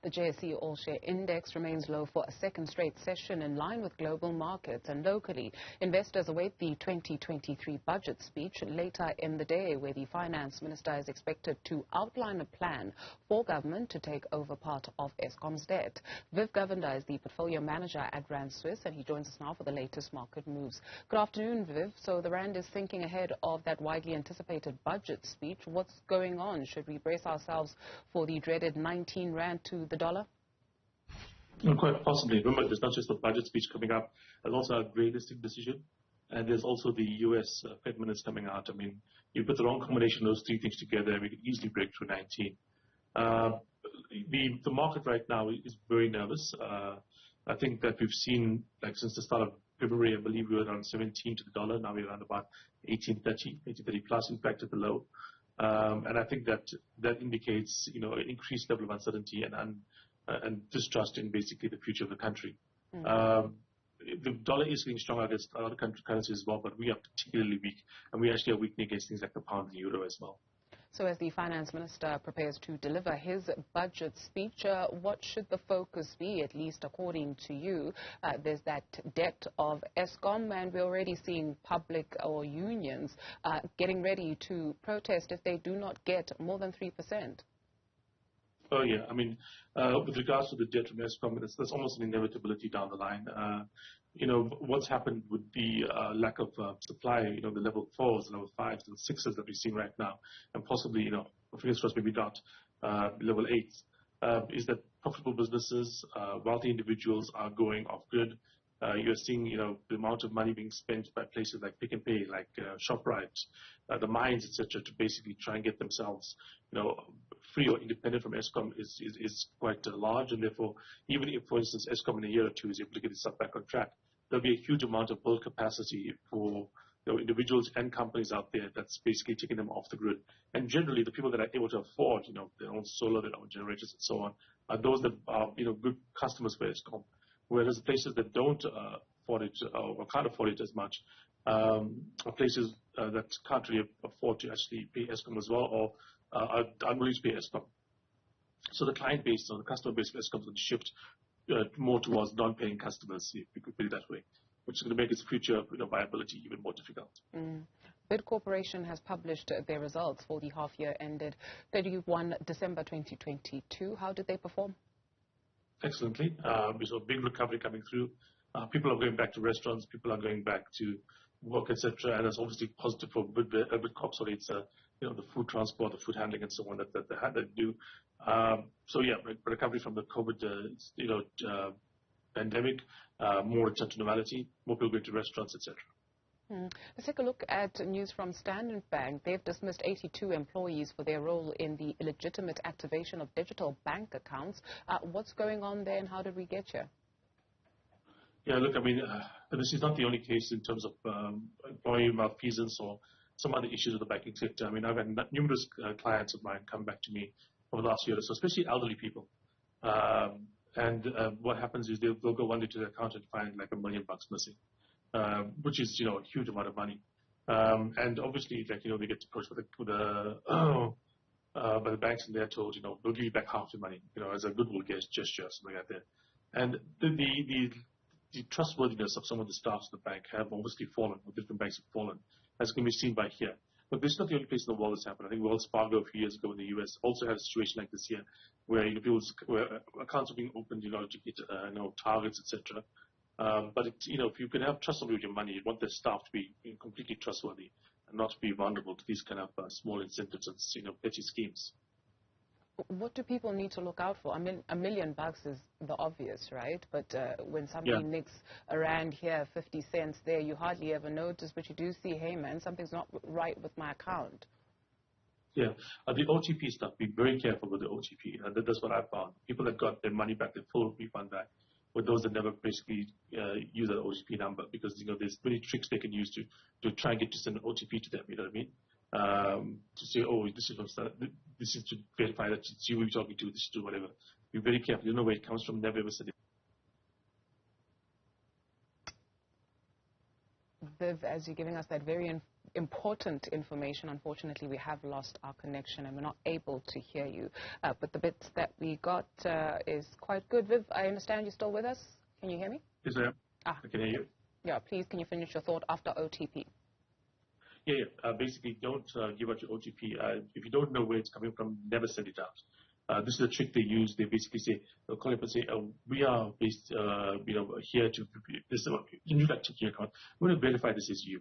The JSE All-Share Index remains low for a second straight session in line with global markets, and locally, investors await the 2023 budget speech later in the day, where the finance minister is expected to outline a plan for government to take over part of Eskom's debt. Viv Govender is the portfolio manager at Rand Swiss, and he joins us now for the latest market moves. Good afternoon, Viv. So the Rand is thinking ahead of that widely anticipated budget speech. What's going on? Should we brace ourselves for the dreaded 19 Rand to the dollar? Quite possibly. Remember, there's not just the budget speech coming up, there's also a grey listing decision, and there's also the U.S. Fed minutes coming out. I mean, you put the wrong combination of those three things together, we could easily break through 19. The market right now is very nervous. I think that we've seen, like since the start of February, I believe we were around 17 to the dollar. Now we're around about 18.30 plus, in fact, at the low. And I think that indicates, an increased level of uncertainty and distrust in basically the future of the country. The dollar is getting stronger against other currencies as well, but we are particularly weak, and we actually are weakening against things like the pound and the euro as well. So as the finance minister prepares to deliver his budget speech, what should the focus be, at least according to you? There's that debt of Eskom, and we're already seeing public or unions getting ready to protest if they do not get more than 3%. Oh, yeah. I mean, with regards to the debt from Eskom, there's almost an inevitability down the line. What's happened with the lack of supply, the level 4s, level 5s, and 6s that we're seeing right now, and possibly, fingers crossed, maybe not level 8s, is that profitable businesses, wealthy individuals are going off grid. You're seeing, the amount of money being spent by places like Pick and Pay, like ShopRite, the mines, etc., to basically try and get themselves, free or independent from Eskom is quite large, and therefore, even if, for instance, Eskom in a year or two is able to get itself back on track, there'll be a huge amount of build capacity for individuals and companies out there that's basically taking them off the grid. And generally, the people that are able to afford, their own solar, their own generators, and so on, are those that are, good customers for Eskom. Whereas places that don't afford it or can't afford it as much are places that can't really afford to actually pay Eskom as well, or are unwilling to pay Eskom. So the client base or the customer base of Eskom is going to shift more towards non-paying customers, if we could put it that way, which is going to make its future viability even more difficult. Bid Corporation has published their results for the half year ended 31 December 2022. How did they perform? Excellently. We saw a big recovery coming through. People are going back to restaurants, people are going back to work, etc., and it's obviously positive for Bidcorp. So it's the food transport, the food handling, and so on that they do. So yeah, recovery from the COVID pandemic, more return to normality, more people going to restaurants, etc. Let's take a look at news from Standard Bank. They've dismissed 82 employees for their role in the illegitimate activation of digital bank accounts. What's going on there, and how did we get here? Yeah, look, I mean, this is not the only case in terms of employee malfeasance or some other issues with the banking sector. I mean, I've had numerous clients of mine come back to me over the last year or so, especially elderly people. And what happens is they'll go one day to their account and find like $1 million missing. Which is, a huge amount of money. And obviously, like, they get approached by the banks, and they're told, they'll give you back half the money, as a goodwill gesture or something like that. And the trustworthiness of some of the staffs of the bank have obviously fallen, or different banks have fallen, as can be seen by here. But this is not the only place in the world that's happened. I think Wells Fargo a few years ago in the U.S. also had a situation like this here, where where accounts are being opened, to get targets, etc. But if you can have trust with your money, you want the staff to be completely trustworthy and not to be vulnerable to these kind of small incentives and petty schemes. What do people need to look out for? I mean, $1 million is the obvious, right? But when somebody nicks a rand here, 50 cents there, you hardly ever notice, but you do see, hey man, something's not right with my account. Yeah, the OTP stuff, be very careful with the OTP. That's what I found. People that got their money back, their full refund back, with those that never basically use that OTP number, because there's many tricks they can use to try and get to send an OTP to them. You know what I mean? To say, oh, this is to verify that it's you we're talking to. This is to whatever. Be very careful. You know where it comes from. Never ever send it. Viv, as you're giving us that very important information, unfortunately we have lost our connection and we're not able to hear you. But the bits that we got is quite good. Viv, I understand you're still with us. Can you hear me? Yes, I am. I can hear you. Yeah, please, can you finish your thought after OTP? Yeah. Basically, don't give out your OTP. If you don't know where it's coming from, never send it out. This is a trick they use. They basically say, they'll call up and say, we are based, here to, this is you like checking your account. We're going to verify this is you.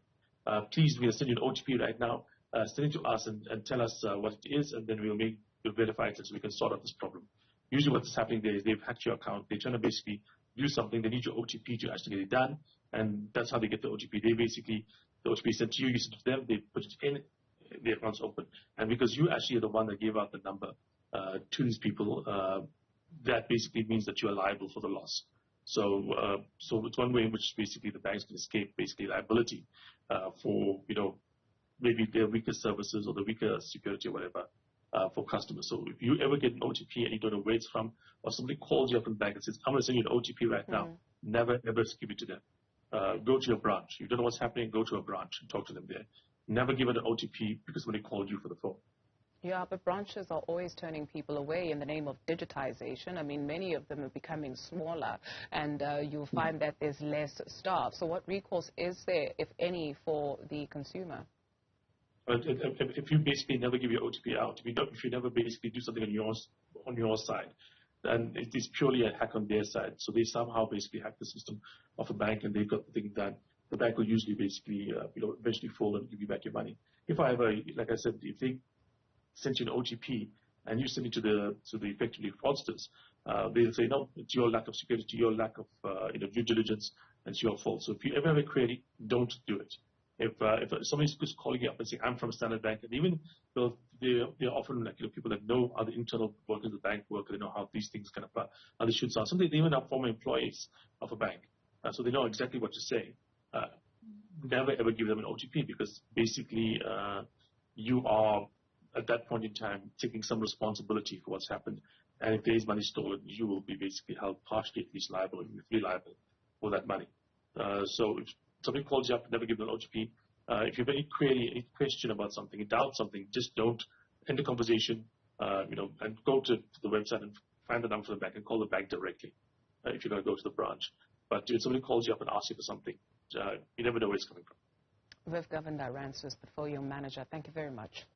Please, we're going to send you an OTP right now. Send it to us and tell us what it is, and then we'll verify it so we can sort out this problem. Usually what's happening there is they've hacked your account. They're trying to basically do something. They need your OTP to actually get it done, and that's how they get the OTP. They basically, the OTP is sent to you, you send it to them, they put it in, the account's open. And because you actually are the one that gave out the number to these people, that basically means that you are liable for the loss. So it's one way in which basically the banks can escape basically liability for, maybe their weaker services or the weaker security or whatever for customers. So if you ever get an OTP and you don't know where it's from, or somebody calls you up in the bank and says, I'm going to send you an OTP right now, never ever give it to them. Go to your branch. You don't know what's happening, go to a branch and talk to them there. Never give it an OTP because somebody called you for the phone. Yeah, but branches are always turning people away in the name of digitization. I mean, many of them are becoming smaller, and you'll find that there's less staff. So what recourse is there, if any, for the consumer? If you basically never give your OTP out, if you never basically do something on your side, then it is purely a hack on their side. So they somehow basically hack the system of a bank, and they've got the thing done. The bank will usually basically, eventually fold and give you back your money. If I ever, like I said, if they sent you an OTP and you send it to the effectively fraudsters, they'll say, no, it's your lack of security, your lack of due diligence, and it's your fault. So if you ever have a query, don't do it. If somebody's just calling you up and saying, I'm from Standard Bank, and even though they're often like people that know how the internal workers of the bank work, they know how these things kind of how they should sound. Sometimes they even are former employees of a bank, so they know exactly what to say. Never ever give them an OTP, because basically you are at that point in time taking some responsibility for what's happened, and if there is money stolen, you will be basically held partially at least liable, or fully liable for that money. So if somebody calls you up, never give them an OTP. If you have any query, any question about something, doubt something, just don't end the conversation, and go to the website and find the number for the bank and call the bank directly if you're going to go to the branch. But if somebody calls you up and asks you for something, you never know where it's coming from. Viv Govender, Rand Swiss Portfolio Manager, thank you very much.